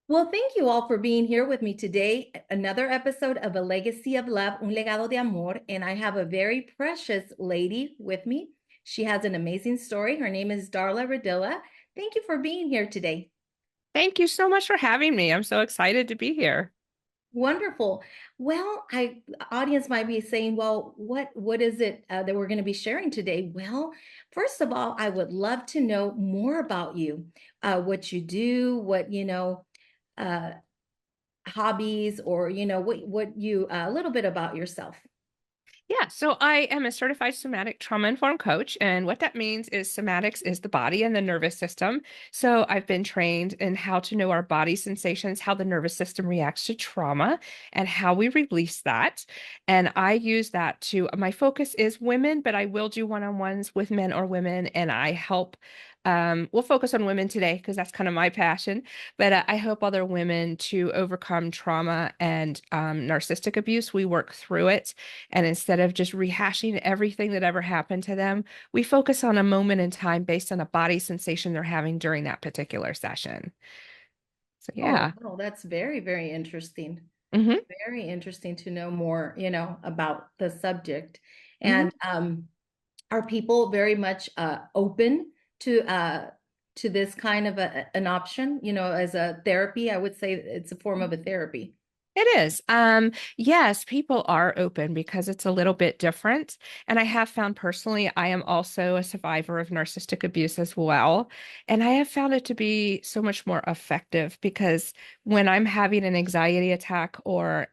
Well, thank you all for being here with me today. Another episode of A Legacy of Love, Un Legado de Amor. And I have a very precious lady with me. She has an amazing story. Her name is Darla Ridilla. Thank you for being here today. Thank you so much for having me. I'm so excited to be here. Wonderful. Well, the audience might be saying, well, what is it that we're going to be sharing today? Well, first of all, I would love to know more about you, what you do, uh, hobbies, or what you a little bit about yourself. Yeah, so I am a certified somatic trauma informed coach. And what that means is somatics is the body and the nervous system. So I've been trained in how to know our body sensations, how the nervous system reacts to trauma, and how we release that. And I use that my focus is women, but I will do one-on-ones with men or women. And I help, we'll focus on women today because that's kind of my passion. But I help other women to overcome trauma and narcissistic abuse. We work through it. And instead of just rehashing everything that ever happened to them, we focus on a moment in time based on a body sensation they're having during that particular session. So, Oh, yeah. well, that's very, very interesting. hmm Very interesting to know more, about the subject. hmm And are people very much open to this kind of an option, as a therapy? I would say it's a form of a therapy. It is. Yes, people are open because it's a little bit different. And I have found personally, I am also a survivor of narcissistic abuse as well. And I have found it to be so much more effective because when I'm having an anxiety attack or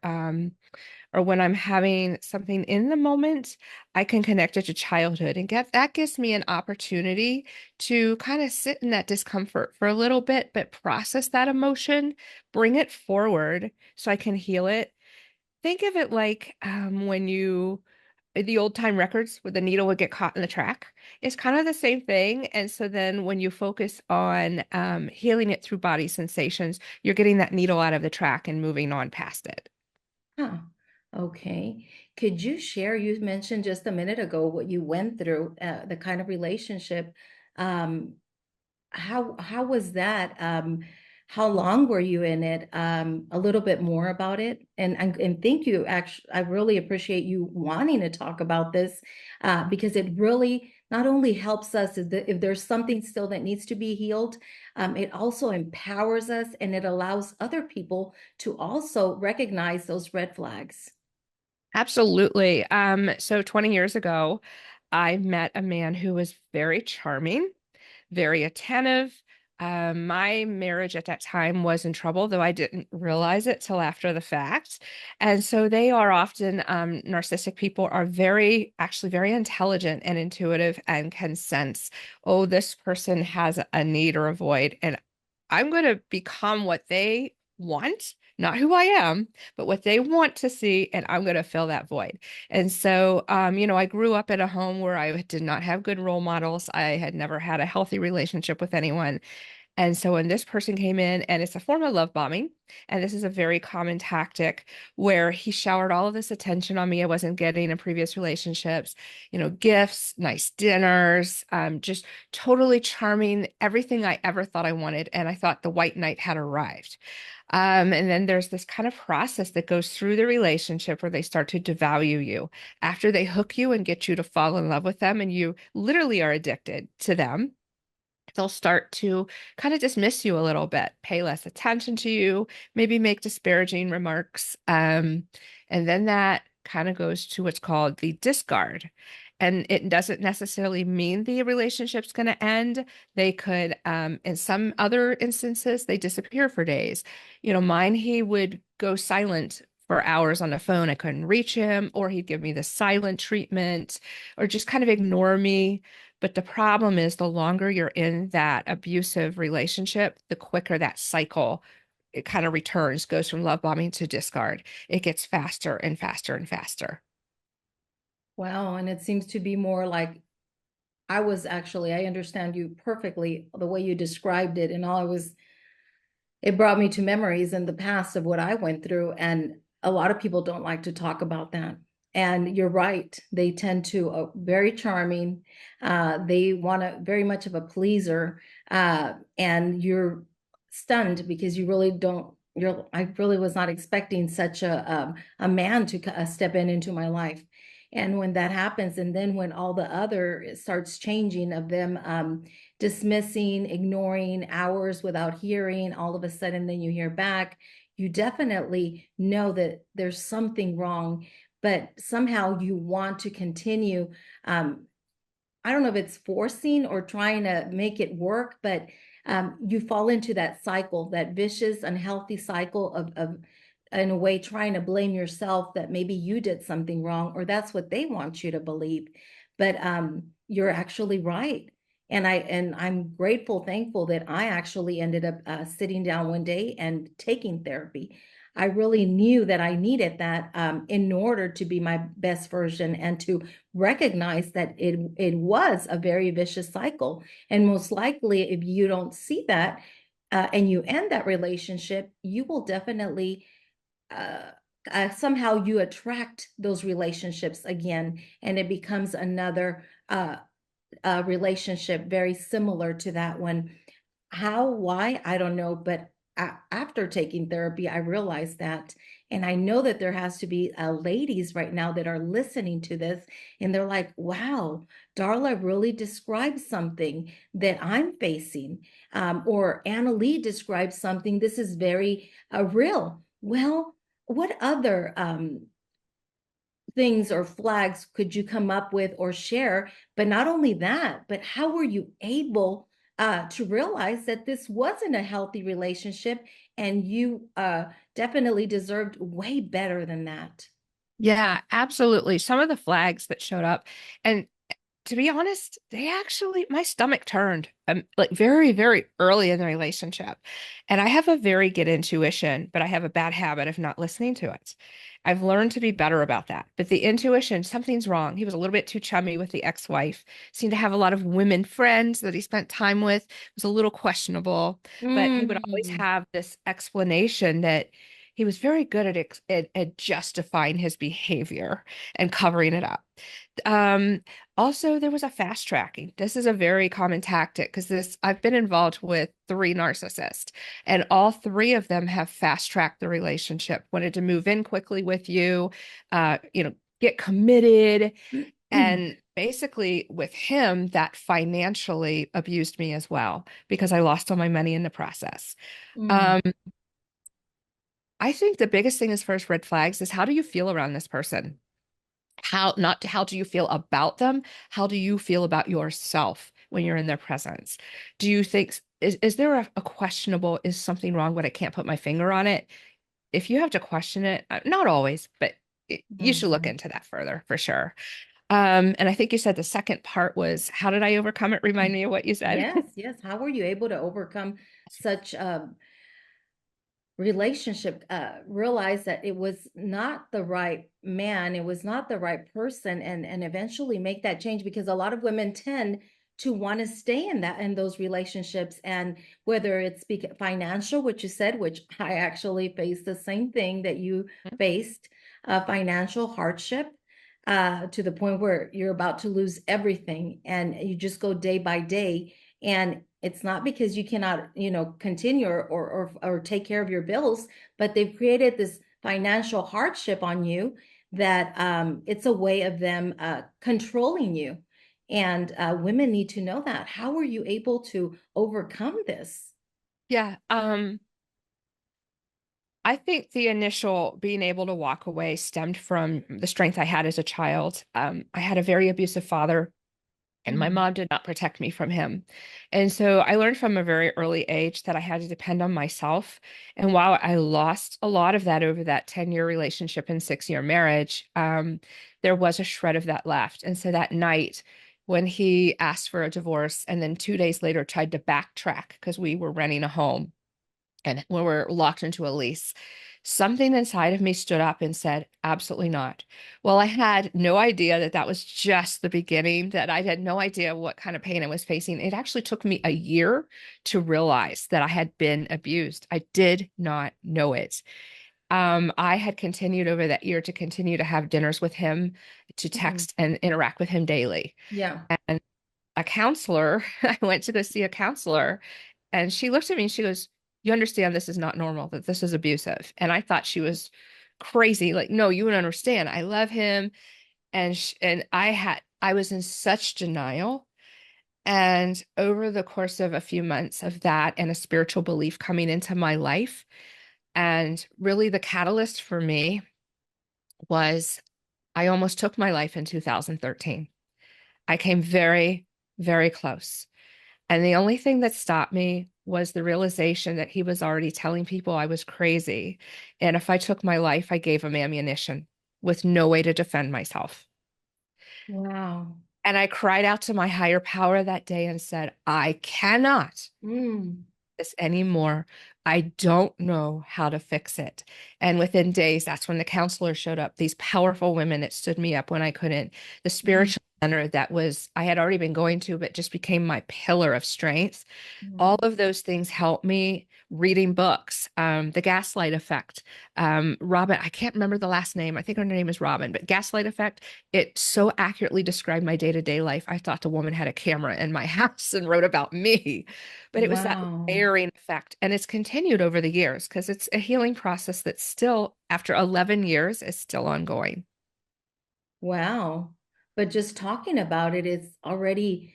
when I'm having something in the moment, I can connect it to childhood and get that gives me an opportunity to kind of sit in that discomfort for a little bit, but process that emotion, bring it forward so I can heal it. Think of it like when you the old time records where the needle would get caught in the track. It's kind of the same thing. And so then when you focus on healing it through body sensations, you're getting that needle out of the track and moving on past it. Huh. Okay. Could you share, you mentioned just a minute ago what you went through, the kind of relationship. Um, how was that? How long were you in it? A little bit more about it. And thank you. Actually, I really appreciate you wanting to talk about this, because it really not only helps us if there's something still that needs to be healed, it also empowers us and it allows other people to also recognize those red flags. Absolutely. So 20 years ago, I met a man who was very charming, very attentive. My marriage at that time was in trouble, though I didn't realize it till after the fact. And so they are often, narcissistic people are actually very intelligent and intuitive and can sense, oh, this person has a need or a void. And I'm going to become what they want, not who I am, but what they want to see, and I'm going to fill that void. And so, I grew up in a home where I did not have good role models. I had never had a healthy relationship with anyone. And so when this person came in, and it's a form of love bombing, and this is a very common tactic where he showered all of this attention on me I wasn't getting in previous relationships, gifts, nice dinners, just totally charming, everything I ever thought I wanted. And I thought the white knight had arrived. And then there's this kind of process that goes through the relationship where they start to devalue you after they hook you and get you to fall in love with them, and you literally are addicted to them. They'll start to kind of dismiss you a little bit, pay less attention to you, maybe make disparaging remarks. And then that kind of goes to what's called the discard. And it doesn't necessarily mean the relationship's going to end. They could, in some other instances, they disappear for days. Mine, he would go silent for hours on the phone. I couldn't reach him, or he'd give me the silent treatment, or just kind of ignore me. But the problem is the longer you're in that abusive relationship, the quicker that cycle it kind of returns, goes from love bombing to discard. It gets faster and faster and faster. Wow, and it seems to be more like I understand you perfectly the way you described it, and it brought me to memories in the past of what I went through. And a lot of people don't like to talk about that. And you're right, they tend to, very charming. They want to very much of a pleaser. And you're stunned because you really don't, I really was not expecting such a man to step into my life. And when that happens, and then when all the other starts changing of them dismissing, ignoring, hours without hearing, all of a sudden then you hear back, you definitely know that there's something wrong, but somehow you want to continue. I don't know if it's forcing or trying to make it work, but you fall into that cycle, that vicious, unhealthy cycle of, in a way, trying to blame yourself that maybe you did something wrong, or that's what they want you to believe. But you're actually right. And I'm grateful, thankful that I actually ended up sitting down one day and taking therapy. I really knew that I needed that in order to be my best version and to recognize that it was a very vicious cycle. And most likely, if you don't see that and you end that relationship, you will definitely uh, somehow you attract those relationships again, and it becomes another relationship very similar to that one. How, why, I don't know, but after taking therapy, I realized that. And I know that there has to be ladies right now that are listening to this and they're like, wow, Darla really describes something that I'm facing. Or Analee describes something. This is very real. Well, what other things or flags could you come up with or share? But not only that, but how were you able to realize that this wasn't a healthy relationship and you definitely deserved way better than that? Yeah, absolutely. Some of the flags that showed up, and to be honest, they actually, my stomach turned like very, very early in the relationship. And I have a very good intuition, but I have a bad habit of not listening to it. I've learned to be better about that. But the intuition, something's wrong. He was a little bit too chummy with the ex-wife, seemed to have a lot of women friends that he spent time with. It was a little questionable, but he would always Mm, have this explanation that he was very good at justifying his behavior and covering it up. Um, Also, there was a fast tracking. This is a very common tactic because this I've been involved with three narcissists, and all three of them have fast tracked the relationship, wanted to move in quickly with you, get committed. And basically, with him, that financially abused me as well because I lost all my money in the process. mm, Um, I think the biggest thing as far as red flags is how do you feel around this person? How do you feel about them? How do you feel about yourself when you're in their presence? Do you think is there a questionable, is something wrong but I can't put my finger on it? If you have to question it, not always, but you should look mhm. into that further for sure. And I think you said the second part was how did I overcome it? Remind me of what you said. Yes, yes. How were you able to overcome such relationship, realized that it was not the right man, it was not the right person, and eventually make that change, because a lot of women tend to want to stay in that, in those relationships, and whether it's financial, which you said, which I actually faced the same thing that you faced, financial hardship, to the point where you're about to lose everything and you just go day by day, and it's not because you cannot, continue or take care of your bills, but they've created this financial hardship on you that it's a way of them controlling you. And women need to know that. How were you able to overcome this? Yeah. I think the initial being able to walk away stemmed from the strength I had as a child. I had a very abusive father, and my Mm, mom did not protect me from him. And so I learned from a very early age that I had to depend on myself. And while I lost a lot of that over that 10-year relationship and 6-year marriage, there was a shred of that left. And so that night, when he asked for a divorce and then 2 days later tried to backtrack because we were renting a home and we were locked into a lease, something inside of me stood up and said, absolutely not. Well, I had no idea that that was just the beginning, that I had no idea what kind of pain I was facing. It actually took me a year to realize that I had been abused. I did not know it. I had continued over that year to continue to have dinners with him, to mm, text and interact with him daily. yeah. And a counselor, I went to go see a counselor, and she looked at me and she goes, you understand this is not normal, that this is abusive. And I thought she was crazy. Like, no, you would understand. I love him. And I was in such denial. And over the course of a few months of that and a spiritual belief coming into my life, and really the catalyst for me was I almost took my life in 2013. I came very, very close. And the only thing that stopped me was the realization that he was already telling people I was crazy. And if I took my life, I gave him ammunition with no way to defend myself. Wow. And I cried out to my higher power that day and said, I cannot Mm. this anymore. I don't know how to fix it. And within days, that's when the counselor showed up, these powerful women that stood me up when I couldn't, the Mm. spiritual center that was, I had already been going to, but just became my pillar of strength. All Mm. of those things helped me. Reading books, the Gaslight Effect. Robin, I can't remember the last name. I think her name is Robin, but Gaslight Effect, it so accurately described my day-to-day life. I thought the woman had a camera in my house and wrote about me. But it was that Wow. layering effect. And it's continued over the years because it's a healing process that still, after 11 years, is still ongoing. Wow. But just talking about it is already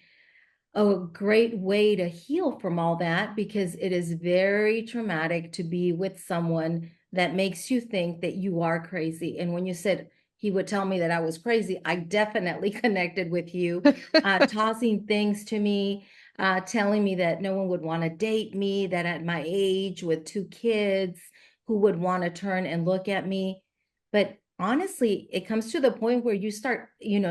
a great way to heal from all that because it is very traumatic to be with someone that makes you think that you are crazy. And when you said he would tell me that I was crazy, I definitely connected with you, tossing things to me, telling me that no one would want to date me, that at my age with two kids, who would want to turn and look at me. But honestly, it comes to the point where you start,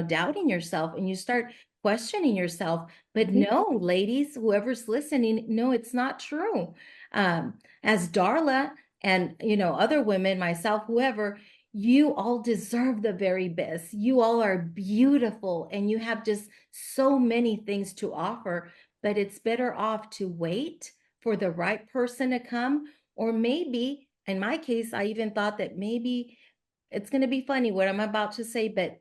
doubting yourself and you start questioning yourself. But Mhm. no, ladies, whoever's listening, no, it's not true. As Darla and other women, myself, whoever, you all deserve the very best. You all are beautiful and you have just so many things to offer, but it's better off to wait for the right person to come. Or maybe, in my case, I even thought that maybe it's going to be funny what I'm about to say, but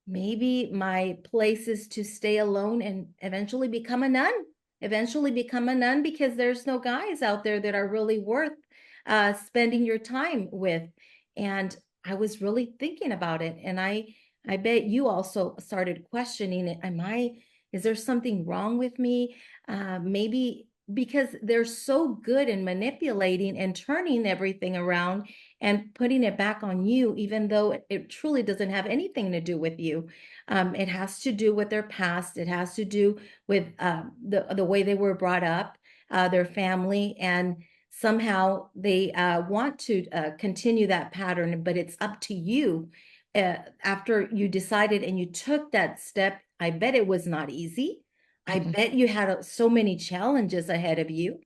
maybe my place is to stay alone and eventually become a nun. Eventually become a nun because there's no guys out there that are really worth spending your time with. And I was really thinking about it, and I bet you also started questioning it. Is there something wrong with me? Maybe because they're so good in manipulating and turning everything around and putting it back on you, even though it truly doesn't have anything to do with you. It has to do with their past. It has to do with the way they were brought up, their family, and somehow they want to continue that pattern. But it's up to you. After you decided and you took that step, I bet it was not easy. I Mm-mm. bet you had so many challenges ahead of you.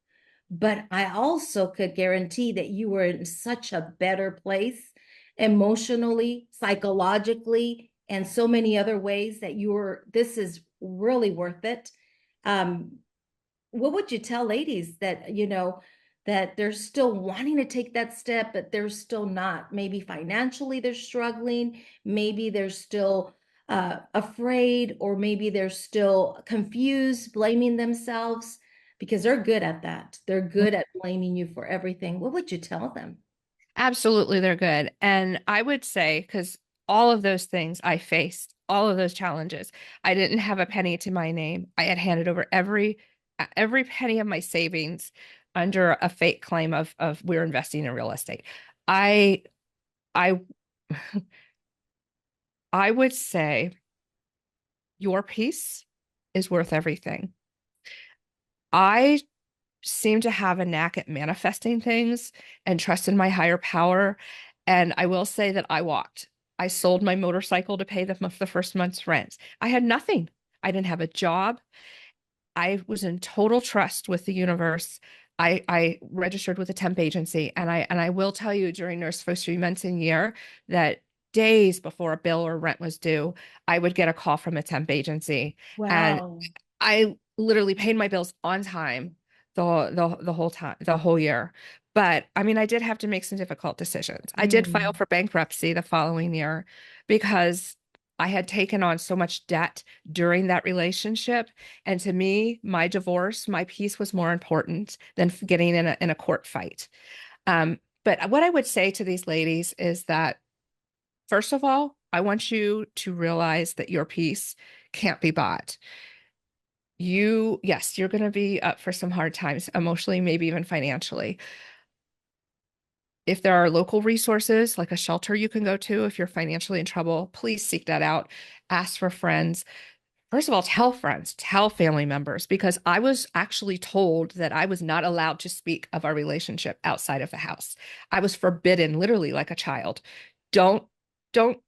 But I also could guarantee that you were in such a better place emotionally, psychologically, and so many other ways that this is really worth it. Um, what would you tell ladies that, that they're still wanting to take that step, but they're still not? Maybe financially they're struggling, maybe they're still afraid, or maybe they're still confused, blaming themselves because they're good at that. They're good at blaming you for everything. What would you tell them? Absolutely, they're good. And I would say, because all of those things I faced, all of those challenges, I didn't have a penny to my name. I had handed over every penny of my savings under a fake claim of we're investing in real estate. I I I would say your peace is worth everything. I seem to have a knack at manifesting things and trust in my higher power. And I will say that I walked. I sold my motorcycle to pay the first month's rent. I had nothing. I didn't have a job. I was in total trust with the universe. I registered with a temp agency, and I will tell you during those first 3 months in year that days before a bill or rent was due, I would get a call from a temp agency, and Wow. I literally paid my bills on time the whole time, the whole year. But I mean, I did have to make some difficult decisions. I did file Mm. for bankruptcy the following year because I had taken on so much debt during that relationship. And to me, my divorce, my peace was more important than getting in a court fight. But what I would say to these ladies is that, first of all, I want you to realize that your peace can't be bought. Yes, you're going to be up for some hard times emotionally, maybe even financially. If there are local resources like a shelter you can go to if you're financially in trouble, please seek that out. Ask for friends. First of all, tell friends, tell family members, because I was actually told that I was not allowed to speak of our relationship outside of the house. I was forbidden, literally like a child. Don't, don't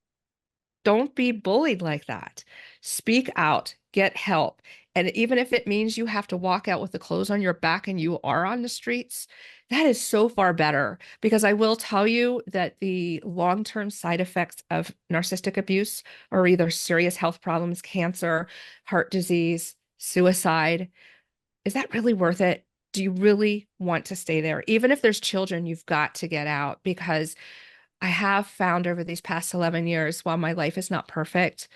don't be bullied like that. Speak out, get help. And even if it means you have to walk out with the clothes on your back and you are on the streets, that is so far better. Because I will tell you that the long-term side effects of narcissistic abuse are either serious health problems, cancer, heart disease, suicide. Is that really worth it? Do you really want to stay there? Even if there's children, you've got to get out, because I have found over these past 11 years, while my life is not perfect,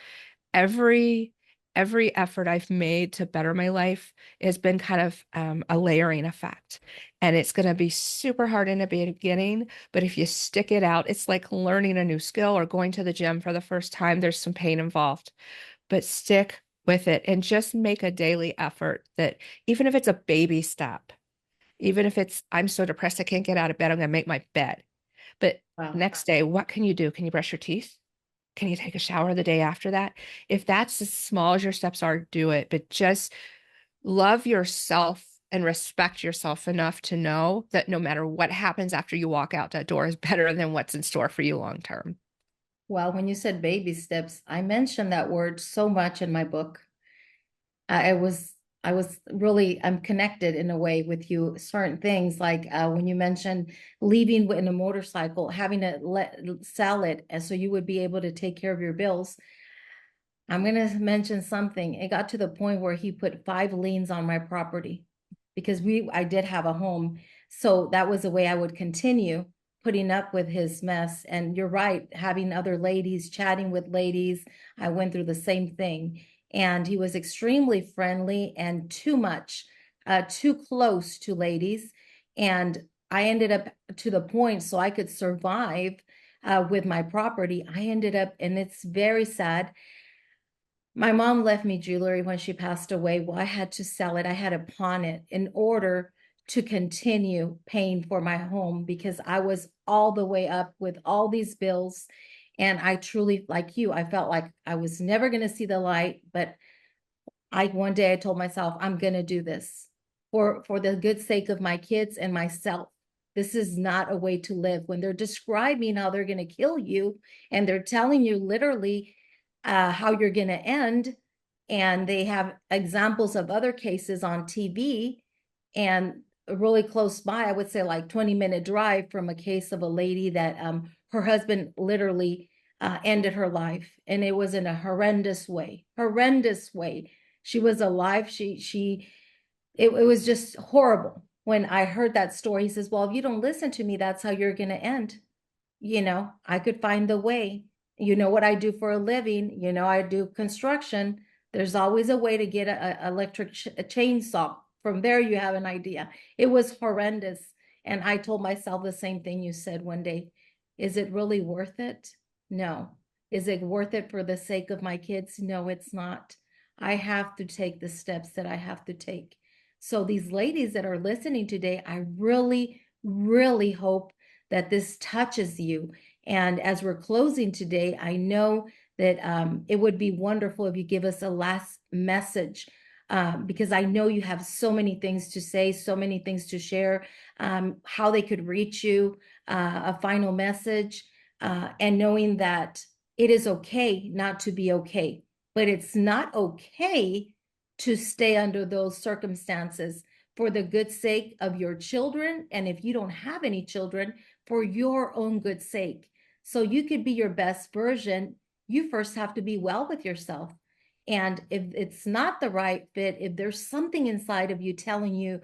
every every effort I've made to better my life has been kind of a layering effect. And it's going to be super hard in the beginning, but if you stick it out, it's like learning a new skill or going to the gym for the first time. There's some pain involved, but stick with it and just make a daily effort, that even if it's a baby step, even if it's, I'm so depressed I can't get out of bed, I'm going to make my bed. But Wow. next day, what can you do? Can you brush your teeth? Can you take a shower the day after that? If that's as small as your steps are, do it. But just love yourself and respect yourself enough to know that no matter what happens after you walk out that door is better than what's in store for you long term. Well, when you said baby steps, I mentioned that word so much in my book. I was I was really I'm connected in a way with you. Certain things like when you mentioned leaving in a motorcycle, having to sell it, and so you would be able to take care of your bills. I'm going to mention something. It got to the point where he put 5 liens on my property because I did have a home. So that was the way I would continue putting up with his mess. And you're right, having other ladies, chatting with ladies, I went through the same thing. And he was extremely friendly and too much, too close to ladies. And I ended up to the point so I could survive with my property. I ended up, and it's very sad, my mom left me jewelry when she passed away. Well, I had to sell it. I had to pawn it in order to continue paying for my home because I was all the way up with all these bills. And I truly, like you, I felt like I was never going to see the light. But one day I told myself, I'm going to do this for the good sake of my kids and myself. This is not a way to live. When they're describing how they're going to kill you and they're telling you literally how you're going to end, and they have examples of other cases on TV, and really close by, I would say like 20-minute drive from a case of a lady that her husband literally ended her life, and it was in a horrendous way, horrendous way. She was alive. It was just horrible. When I heard that story, he says, well, if you don't listen to me, that's how you're going to end. I could find the way. You know what I do for a living? I do construction. There's always a way to get a electric a chainsaw. From there, you have an idea. It was horrendous. And I told myself the same thing you said one day. Is it really worth it? No. Is it worth it for the sake of my kids? No, it's not. I have to take the steps that I have to take. So these ladies that are listening today, I really, really hope that this touches you. And as we're closing today, I know that it would be wonderful if you give us a last message, because I know you have so many things to say, so many things to share, how they could reach you, a final message, and knowing that it is okay not to be okay, but it's not okay to stay under those circumstances for the good sake of your children. And if you don't have any children, for your own good sake. So you could be your best version. You first have to be well with yourself. And if it's not the right fit, if there's something inside of you telling you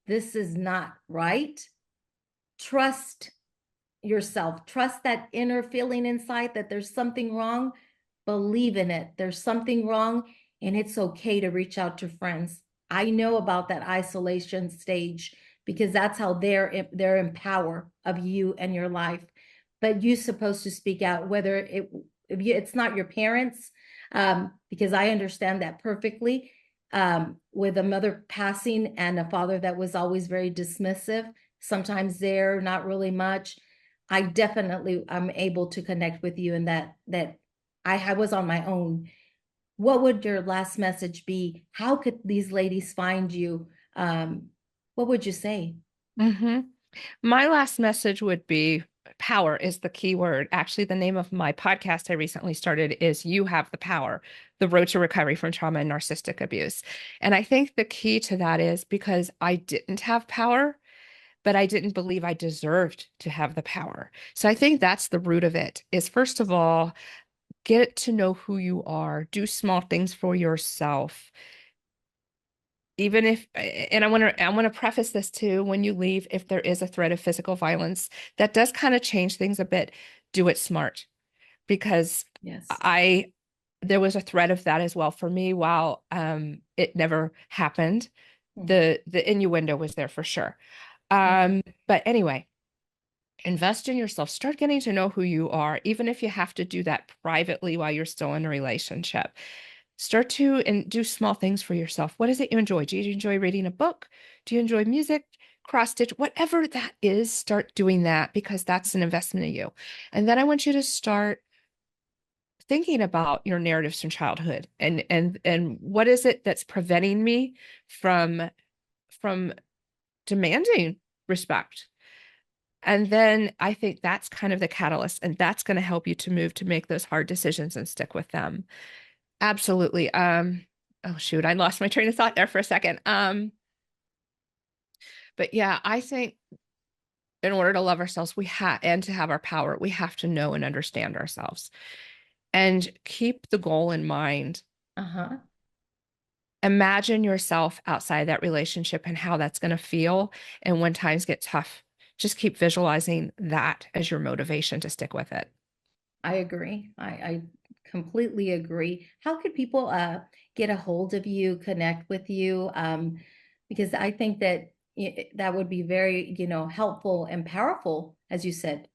this is not right, trust yourself. Trust that inner feeling inside that there's something wrong. believe in it. There's something wrong, and it's okay to reach out to friends. I know about that isolation stage because that's how they're in power of you and your life. But you're supposed to speak out, whether it's not your parents, because I understand that perfectly. With a mother passing and a father that was always very dismissive, sometimes there, not really much. I definitely am able to connect with you in that I was on my own. What would your last message be? How could these ladies find you? What would you say? Mhm. My last message would be power is the key word. Actually, the name of my podcast I recently started is You Have the Power, The Road to Recovery from Trauma and Narcissistic Abuse. And I think the key to that is because I didn't have power, but I didn't believe I deserved to have the power. So I think that's the root of it is first of all, get to know who you are, do small things for yourself. Even if, and I want to preface this too, when you leave, if there is a threat of physical violence, that does kind of change things a bit. Do it smart because Yes. I there was a threat of that as well for me. While it never happened, Mm. the innuendo was there for sure. But anyway, invest in yourself. Start getting to know who you are, even if you have to do that privately while you're still in a relationship. Start to and do small things for yourself. What is it you enjoy? Do you enjoy reading a book? Do you enjoy music? Cross stitch, whatever that is, start doing that because that's an investment in you. And then I want you to start thinking about your narratives from childhood and what is it that's preventing me from demanding respect. And then I think that's kind of the catalyst, and that's going to help you to move to make those hard decisions and stick with them. Absolutely. Oh shoot, I lost my train of thought there for a second. But yeah, I think in order to love ourselves, we have and to have our power, we have to know and understand ourselves and keep the goal in mind. Uh-huh. Imagine yourself outside that relationship and how that's going to feel. And when times get tough, just keep visualizing that as your motivation to stick with it. I agree. I completely agree. How could people get a hold of you, connect with you? Because I think that that would be very, helpful and powerful, as you said.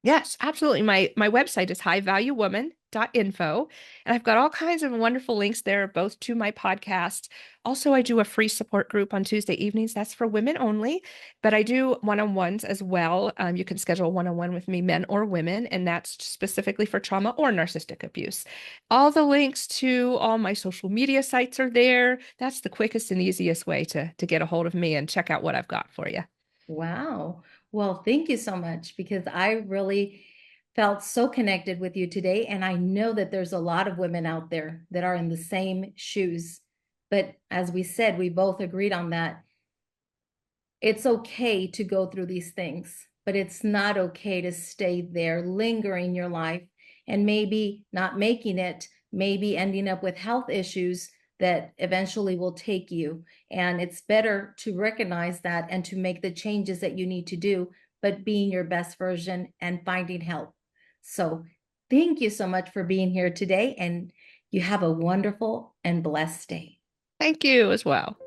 Yes, absolutely. My website is highvaluewoman.info, and I've got all kinds of wonderful links there, both to my podcast. Also, I do a free support group on Tuesday evenings. That's for women only, but I do one-on-ones as well. You can schedule a one-on-one with me, men or women, and that's specifically for trauma or narcissistic abuse. All the links to all my social media sites are there. That's the quickest and easiest way to get a hold of me and check out what I've got for you. Wow. Well, thank you so much because I really felt so connected with you today. And I know that there's a lot of women out there that are in the same shoes. But as we said, we both agreed on that. It's okay to go through these things, but it's not okay to stay there, lingering your life, and maybe not making it, maybe ending up with health issues that eventually will take you. And it's better to recognize that and to make the changes that you need to do, but being your best version and finding help. So, thank you so much for being here today, and you have a wonderful and blessed day. Thank you as well.